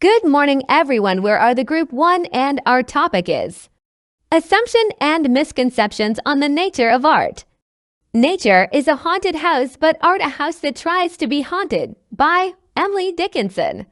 Good morning, everyone. We are the Group 1 and our topic is Assumption and Misconceptions on the Nature of Art. Nature is a haunted house, but art a house that tries to be haunted by Emily Dickinson.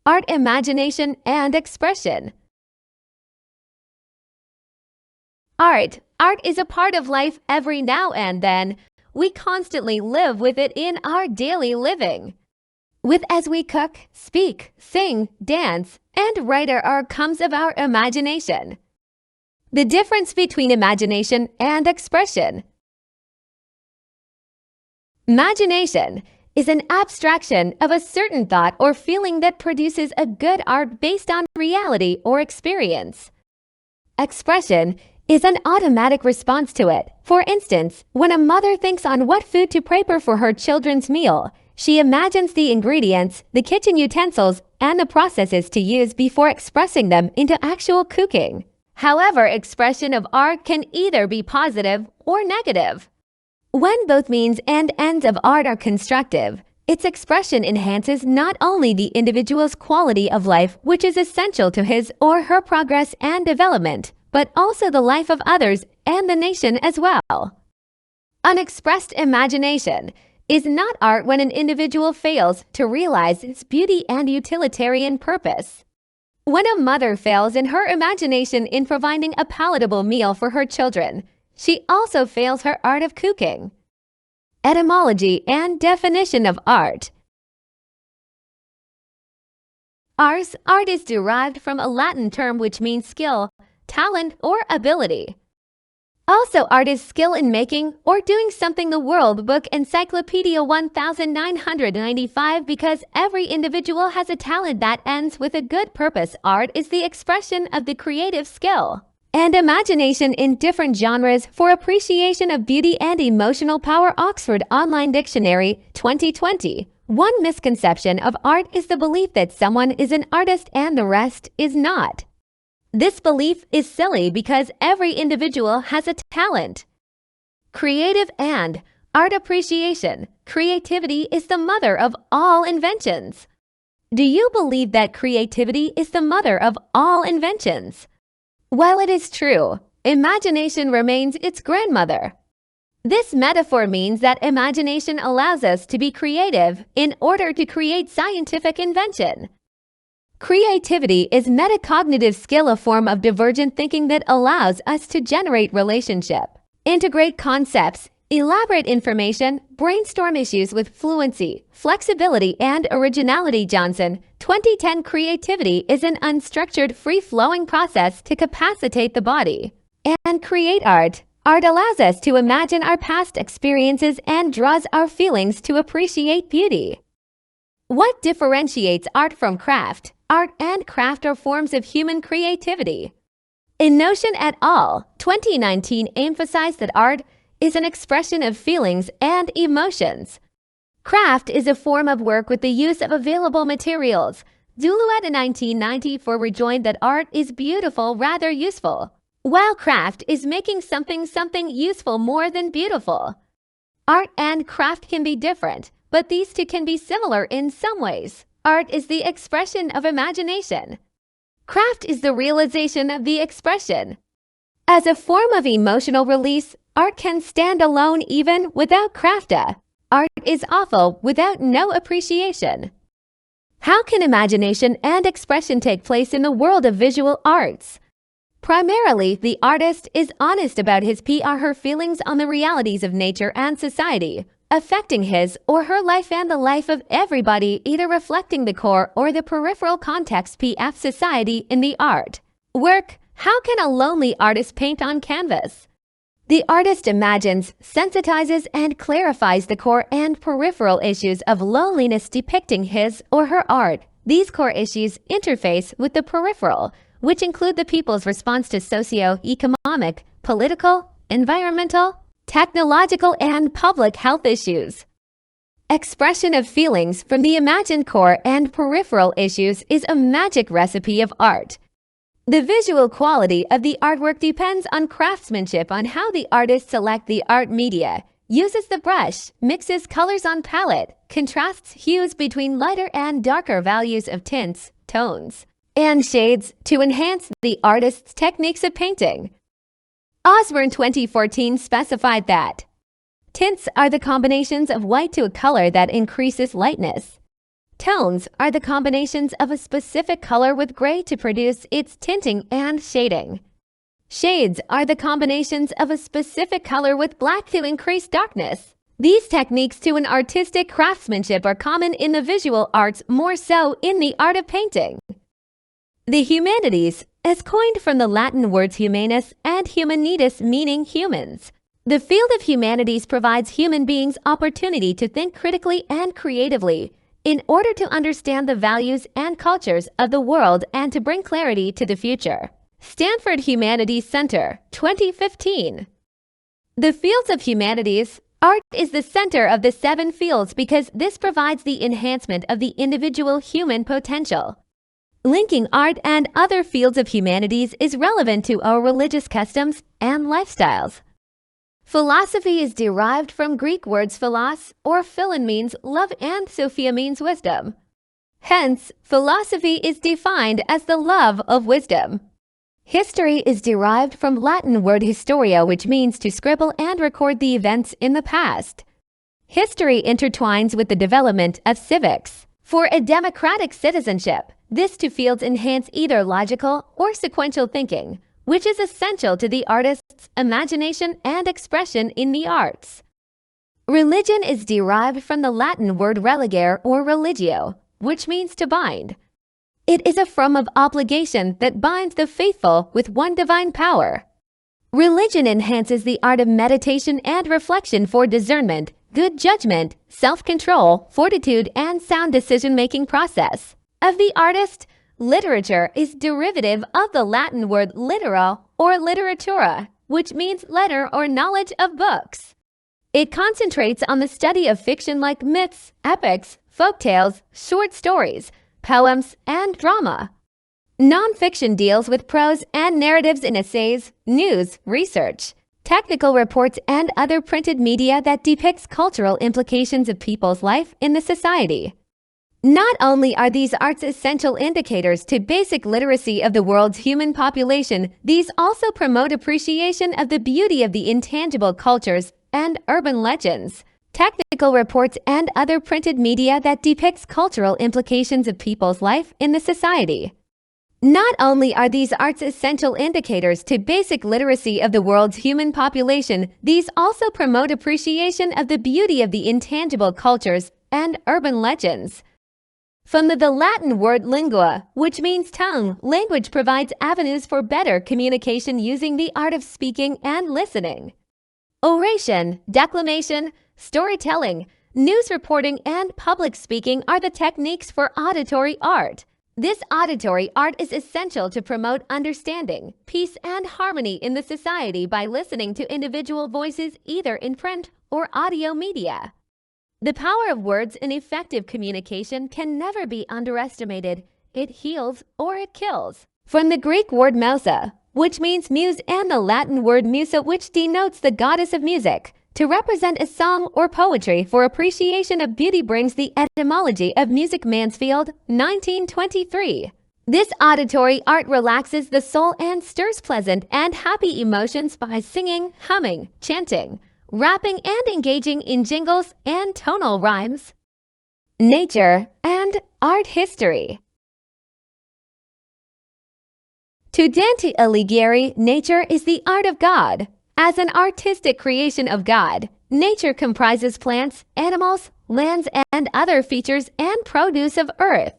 Art, Imagination, and Expression. Art is a part of life every now and then. We constantly live with it in our daily living. As we cook, speak, sing, dance, and write our art comes of our imagination. The difference between imagination and expression. Imagination is an abstraction of a certain thought or feeling that produces a good art based on reality or experience. Expression is an automatic response to it. For instance, when a mother thinks on what food to prepare for her children's meal, she imagines the ingredients, the kitchen utensils, and the processes to use before expressing them into actual cooking. However, expression of art can either be positive or negative. When both means and ends of art are constructive, its expression enhances not only the individual's quality of life, which is essential to his or her progress and development, but also the life of others and the nation as well. Unexpressed imagination is not art when an individual fails to realize its beauty and utilitarian purpose. When a mother fails in her imagination in providing a palatable meal for her children, she also fails her art of cooking. Etymology and definition of art. Art is derived from a Latin term which means skill, talent, or ability. Also, art is skill in making or doing something. The World Book Encyclopedia 1995. Because every individual has a talent that ends with a good purpose. Art is the expression of the creative skill and imagination in different genres for appreciation of beauty and emotional power. Oxford Online Dictionary 2020. One misconception of art is the belief that someone is an artist and the rest is not. This belief is silly because every individual has a talent. Creative and art appreciation. Creativity is the mother of all inventions. Do you believe that creativity is the mother of all inventions? While it is true, imagination remains its grandmother. This metaphor means that imagination allows us to be creative in order to create scientific invention. Creativity is metacognitive skill, a form of divergent thinking that allows us to generate relationship, integrate concepts, elaborate information, brainstorm issues with fluency, flexibility, and originality. Johnson, 2010. Creativity is an unstructured, free-flowing process to capacitate the body and create art. Art allows us to imagine our past experiences and draws our feelings to appreciate beauty. What differentiates art from craft? Art and craft are forms of human creativity. In Notion et al., 2019 emphasized that art is an expression of feelings and emotions. Craft is a form of work with the use of available materials. Zuluet in 1994 rejoined that art is beautiful rather useful, while craft is making something useful more than beautiful. Art and craft can be different, but these two can be similar in some ways. Art is the expression of imagination. Craft is the realization of the expression. As a form of emotional release, art can stand alone even without craft. Art is awful without no appreciation. How can imagination and expression take place in the world of visual arts? Primarily, the artist is honest about his her feelings on the realities of nature and society, affecting his or her life and the life of everybody, either reflecting the core or the peripheral context society in the art. Work. How can a lonely artist paint on canvas? The artist imagines, sensitizes, and clarifies the core and peripheral issues of loneliness, depicting his or her art. These core issues interface with the peripheral, which include the people's response to socio-economic, political, environmental, technological, and public health issues. Expression of feelings from the imagined core and peripheral issues is a magic recipe of art. The visual quality of the artwork depends on craftsmanship, on how the artist selects the art media, uses the brush, mixes colors on palette, contrasts hues between lighter and darker values of tints, tones, and shades to enhance the artist's techniques of painting. Osborne 2014 specified that tints are the combinations of white to a color that increases lightness. Tones are the combinations of a specific color with gray to produce its tinting and shading. Shades are the combinations of a specific color with black to increase darkness. These techniques to an artistic craftsmanship are common in the visual arts, more so in the art of painting. The humanities is coined from the Latin words humanus and humanitas, meaning humans. The field of humanities provides human beings opportunity to think critically and creatively in order to understand the values and cultures of the world and to bring clarity to the future. Stanford Humanities Center, 2015. The fields of humanities. Art is the center of the 7 fields because this provides the enhancement of the individual human potential. Linking art and other fields of humanities is relevant to our religious customs and lifestyles. Philosophy is derived from Greek words philos or philon means love and sophia means wisdom. Hence, philosophy is defined as the love of wisdom. History is derived from Latin word historia, which means to scribble and record the events in the past. History intertwines with the development of civics. For a democratic citizenship, these 2 fields enhance either logical or sequential thinking, which is essential to the artist's imagination and expression in the arts. Religion is derived from the Latin word religare or religio, which means to bind. It is a form of obligation that binds the faithful with one divine power. Religion enhances the art of meditation and reflection for discernment, good judgment, self-control, fortitude, and sound decision-making process. Of the artist, literature is derivative of the Latin word litera or literatura, which means letter or knowledge of books. It concentrates on the study of fiction like myths, epics, folktales, short stories, poems, and drama. Nonfiction deals with prose and narratives in essays, news, research, technical reports, and other printed media that depicts cultural implications of people's life in the society. Not only are these arts essential indicators to basic literacy of the world's human population, these also promote appreciation of the beauty of the intangible cultures and urban legends. Technical reports and other printed media that depicts cultural implications of people's life in the society. Not only are these arts essential indicators to basic literacy of the world's human population, these also promote appreciation of the beauty of the intangible cultures and urban legends. From the Latin word lingua, which means tongue, language provides avenues for better communication using the art of speaking and listening. Oration, declamation, storytelling, news reporting, and public speaking are the techniques for auditory art. This auditory art is essential to promote understanding, peace, and harmony in the society by listening to individual voices either in print or audio media. The power of words in effective communication can never be underestimated. It heals or it kills. From the Greek word musa, which means muse, and the Latin word musa, which denotes the goddess of music, to represent a song or poetry for appreciation of beauty brings the etymology of music. Mansfield, 1923. This auditory art relaxes the soul and stirs pleasant and happy emotions by singing, humming, chanting, rapping, and engaging in jingles and tonal rhymes. Nature and art history. To Dante Alighieri, nature is the art of God. As an artistic creation of God, nature comprises plants, animals, lands, and other features and produce of earth.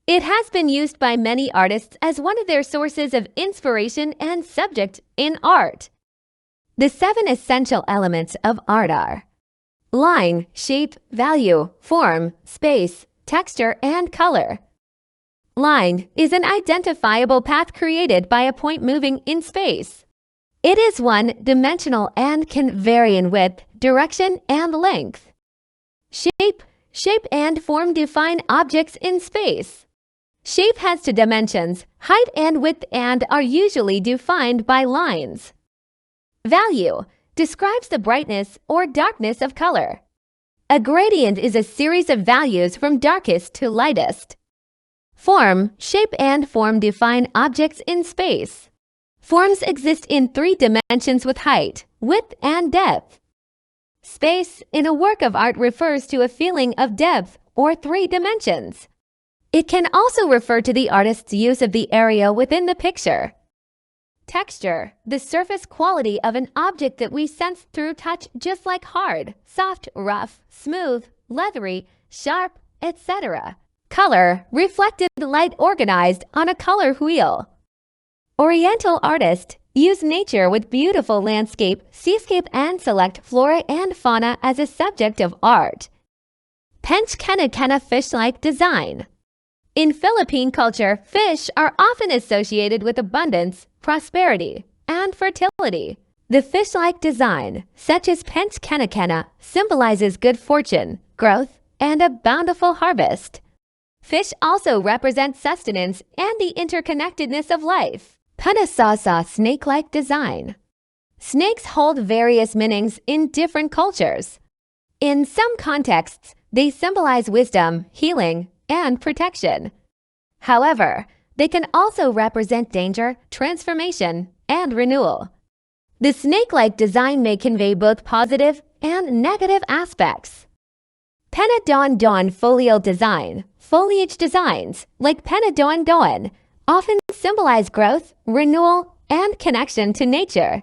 It has been used by many artists as one of their sources of inspiration and subject in art. The 7 essential elements of art are line, shape, value, form, space, texture, and color. Line is an identifiable path created by a point moving in space. It is one-dimensional and can vary in width, direction, and length. Shape and form define objects in space. Shape has 2 dimensions, height and width, and are usually defined by lines. Value describes the brightness or darkness of color. A gradient is a series of values from darkest to lightest. Form, shape, and form define objects in space. Forms exist in 3 dimensions with height, width, and depth. Space in a work of art refers to a feeling of depth or 3 dimensions. It can also refer to the artist's use of the area within the picture. Texture, the surface quality of an object that we sense through touch, just like hard, soft, rough, smooth, leathery, sharp, etc. Color, reflected light organized on a color wheel. Oriental artists use nature with beautiful landscape, seascape, and select flora and fauna as a subject of art. Pench Kena fish-like design. In Philippine culture, fish are often associated with abundance, prosperity, and fertility. The fish-like design, such as Pench Kena, symbolizes good fortune, growth, and a bountiful harvest. Fish also represent sustenance and the interconnectedness of life. Panasasa snake-like design. Snakes hold various meanings in different cultures. In some contexts, they symbolize wisdom, healing, and protection. However, they can also represent danger, transformation, and renewal. The snake-like design may convey both positive and negative aspects. Penadon folial design. Foliage designs, like Penadon, often symbolize growth, renewal, and connection to nature.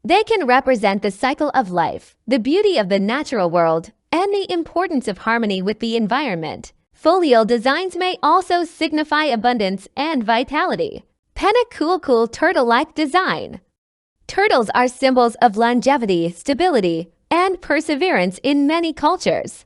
They can represent the cycle of life, the beauty of the natural world, and the importance of harmony with the environment. Folial designs may also signify abundance and vitality. Penakul turtle-like design. Turtles are symbols of longevity, stability, and perseverance in many cultures.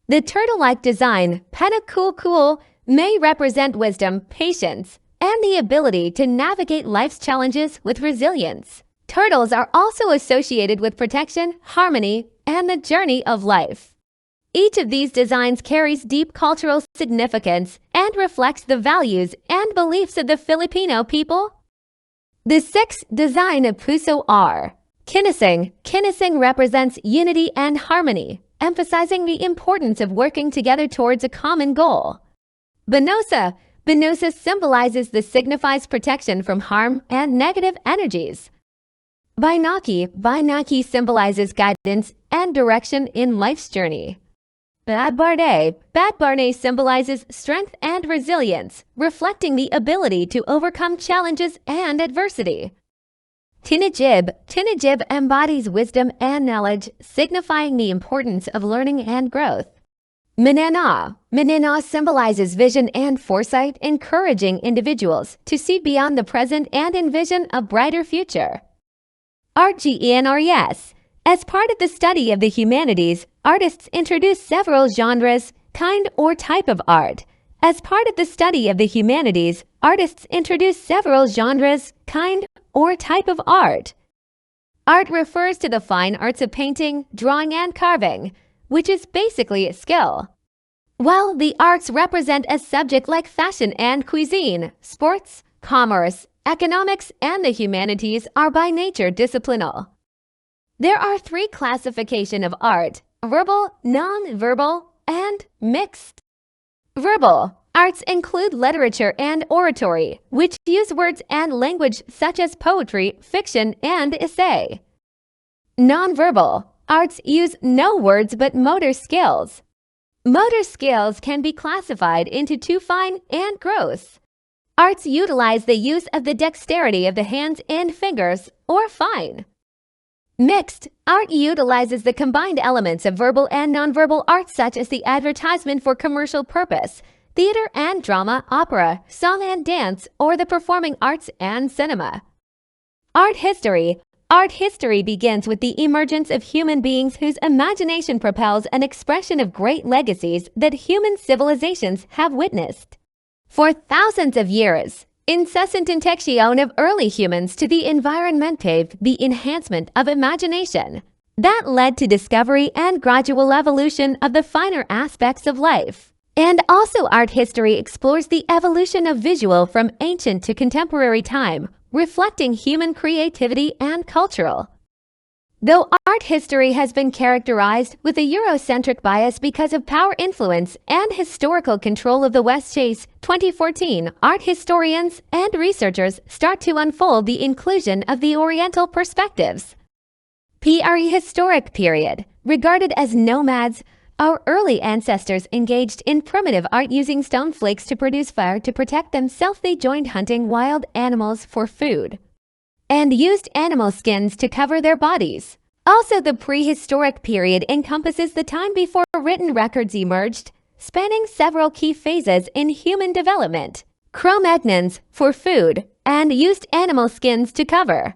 The turtle-like design, Penakul, may represent wisdom, patience, and the ability to navigate life's challenges with resilience. Turtles are also associated with protection, harmony, and the journey of life. Each of these designs carries deep cultural significance and reflects the values and beliefs of the Filipino people. The 6th design of Puso R. Kinising. Kinising represents unity and harmony, emphasizing the importance of working together towards a common goal. Binosa. Binosa symbolizes the signifies protection from harm and negative energies. Bainaki. Bainaki symbolizes guidance and direction in life's journey. Badbarne. Badbarne symbolizes strength and resilience, reflecting the ability to overcome challenges and adversity. Tinajib. Tinajib embodies wisdom and knowledge, signifying the importance of learning and growth. Minana. Minana symbolizes vision and foresight, encouraging individuals to see beyond the present and envision a brighter future. Artgenres. As part of the study of the humanities, artists introduce several genres, kind or type of art. As part of the study of the humanities, artists introduce several genres, kind or type of art. Art refers to the fine arts of painting, drawing, and carving, which is basically a skill. While the arts represent a subject like fashion and cuisine, sports, commerce, economics, and the humanities are by nature disciplinal. There are 3 classifications of art: verbal, non-verbal, and mixed. Verbal arts include literature and oratory, which use words and language such as poetry, fiction, and essay. Non-verbal arts use no words but motor skills. Motor skills can be classified into 2: fine and gross. Arts utilize the use of the dexterity of the hands and fingers, or fine. Mixed art utilizes the combined elements of verbal and nonverbal arts, such as the advertisement for commercial purpose, theater and drama, opera, song and dance, or the performing arts and cinema. Art history. Art history begins with the emergence of human beings whose imagination propels an expression of great legacies that human civilizations have witnessed. For thousands of years, incessant injection of early humans to the environment paved the enhancement of imagination. That led to discovery and gradual evolution of the finer aspects of life. And also art history explores the evolution of visual from ancient to contemporary time, reflecting human creativity and cultural. Though art history has been characterized with a Eurocentric bias because of power influence and historical control of the West, Chase 2014, art historians and researchers start to unfold the inclusion of the Oriental perspectives. Prehistoric period. Regarded as nomads, our early ancestors engaged in primitive art using stone flakes to produce fire to protect themselves. They joined hunting wild animals for food and used animal skins to cover their bodies. Also, the prehistoric period encompasses the time before written records emerged, spanning several key phases in human development. Cro-Magnons for food and used animal skins to cover.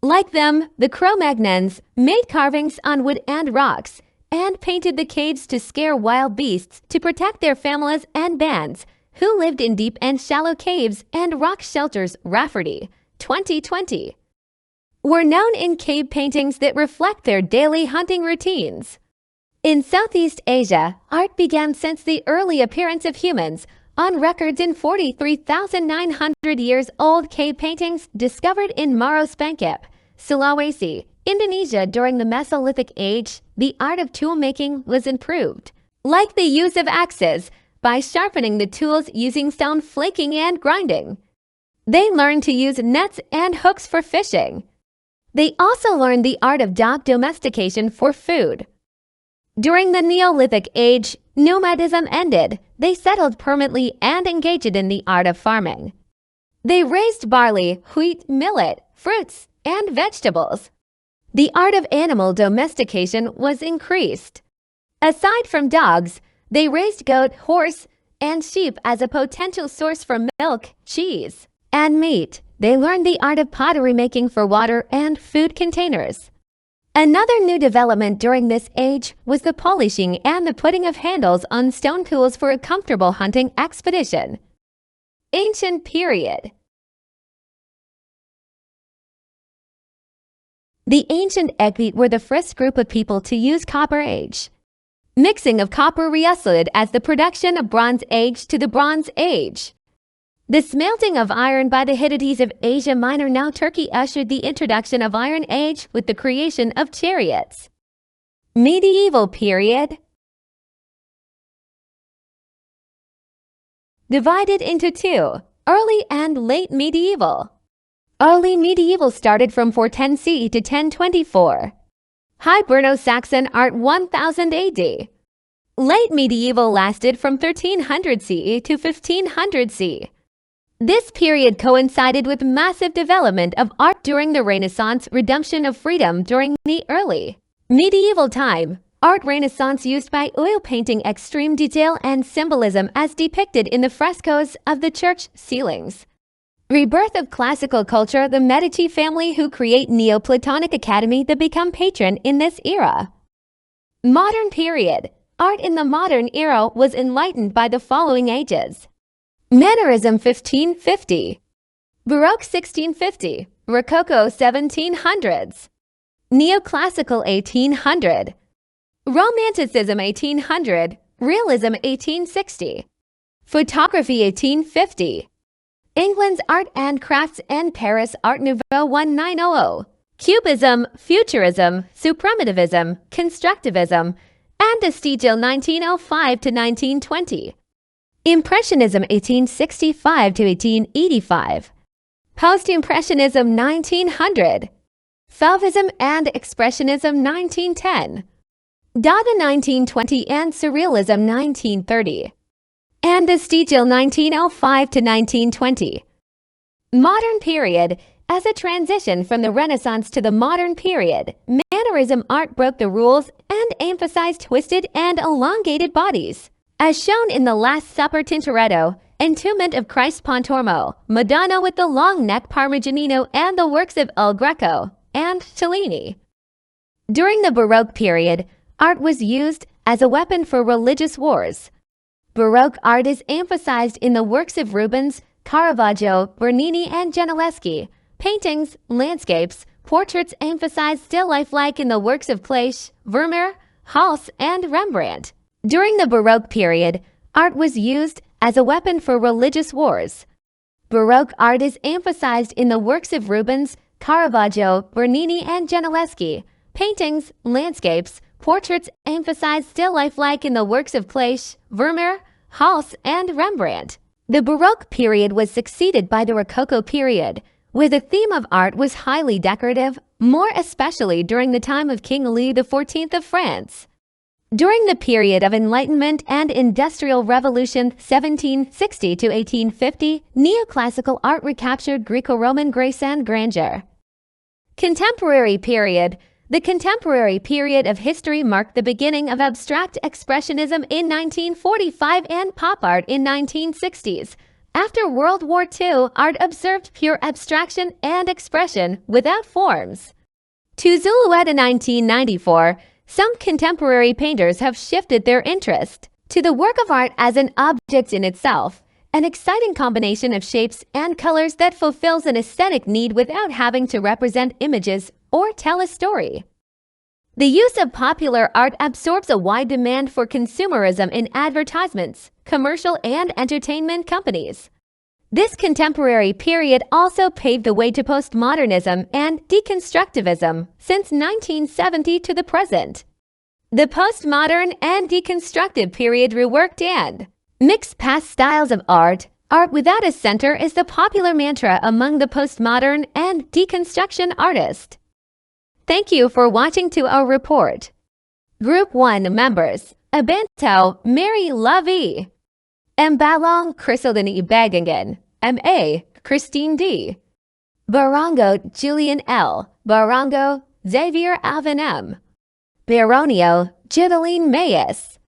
Like them, the Cro-Magnons made carvings on wood and rocks and painted the caves to scare wild beasts to protect their families and bands who lived in deep and shallow caves and rock shelters. Rafferty 2020 were known in cave paintings that reflect their daily hunting routines. In Southeast Asia, art began since the early appearance of humans on records in 43,900 years old cave paintings discovered in Maros Pangkep, Sulawesi, Indonesia. During the Mesolithic Age, the art of tool making was improved, like the use of axes, by sharpening the tools using stone flaking and grinding. They learned to use nets and hooks for fishing. They also learned the art of dog domestication for food. During the Neolithic Age, nomadism ended. They settled permanently and engaged in the art of farming. They raised barley, wheat, millet, fruits, and vegetables. The art of animal domestication was increased. Aside from dogs, they raised goat, horse, and sheep as a potential source for milk, cheese, and meat. They learned the art of pottery making for water and food containers. Another new development during this age was the polishing and the putting of handles on stone tools for a comfortable hunting expedition. Ancient period. The ancient Egbit were the first group of people to use Copper Age. Mixing of copper resulted as the production of Bronze Age to the Bronze Age. The smelting of iron by the Hittites of Asia Minor. Now Turkey ushered the introduction of Iron Age with the creation of chariots. Medieval period. Divided into two, early and late medieval. Early medieval started from 410 CE to 1024. Hiberno-Saxon art 1000 AD. Late medieval lasted from 1300 CE to 1500 CE. This period coincided with massive development of art during the Renaissance. Redemption of freedom during the early medieval time. Art Renaissance used by oil painting extreme detail and symbolism as depicted in the frescoes of the church ceilings. Rebirth of classical culture. The Medici family who create Neoplatonic Academy that become patron in this era. Modern period. Art in the modern era was enlightened by the following ages. Mannerism 1550, Baroque 1650, Rococo 1700s, Neoclassical 1800, Romanticism 1800, Realism 1860, Photography 1850, England's Art and Crafts and Paris Art Nouveau 1900, Cubism, Futurism, Supremativism, Constructivism, and Estegio 1905 to 1920. Impressionism 1865 to 1885, Post-Impressionism 1900, Fauvism and Expressionism 1910, Dada 1920 and Surrealism 1930, and Estegio 1905 to 1920. Modern period. As a transition from the Renaissance to the modern period, Mannerism art broke the rules and emphasized twisted and elongated bodies. As shown in the Last Supper, Tintoretto, Entombment of Christ Pontormo, Madonna with the long neck Parmigianino, and the works of El Greco and Cellini. During the Baroque period, art was used as a weapon for religious wars. Baroque art is emphasized in the works of Rubens, Caravaggio, Bernini, and Gentileschi. Paintings, landscapes, portraits emphasize still life, like in the works of Cleich, Vermeer, Hals, and Rembrandt. During the Baroque period, art was used as a weapon for religious wars. Baroque art is emphasized in the works of Rubens, Caravaggio, Bernini, and Gentileschi. Paintings, landscapes, portraits emphasize still life like in the works of Cleich, Vermeer, Hals, and Rembrandt. The Baroque period was succeeded by the Rococo period, where the theme of art was highly decorative, more especially during the time of King Louis XIV of France. During the period of Enlightenment and Industrial Revolution 1760 to 1850, neoclassical art recaptured Greco-Roman grace and grandeur. Contemporary period. The contemporary period of history marked the beginning of abstract expressionism in 1945 and pop art in 1960s. After World War II, art observed pure abstraction and expression without forms. To Zulueta in 1994, some contemporary painters have shifted their interest to the work of art as an object in itself, an exciting combination of shapes and colors that fulfills an aesthetic need without having to represent images or tell a story. The use of popular art absorbs a wide demand for consumerism in advertisements, commercial and entertainment companies. This contemporary period also paved the way to postmodernism and deconstructivism since 1970 to the present. The postmodern and deconstructive period reworked and mixed past styles of art. Art without a center is the popular mantra among the postmodern and deconstruction artists. Thank you for watching to our report. Group 1 members: Abanto Mary Lavie, Mbalong Chriseldine Bagingen, M.A. Christine D. Barongo Julian L. Barongo Xavier Alvin M. Baronio Jideline Mayes.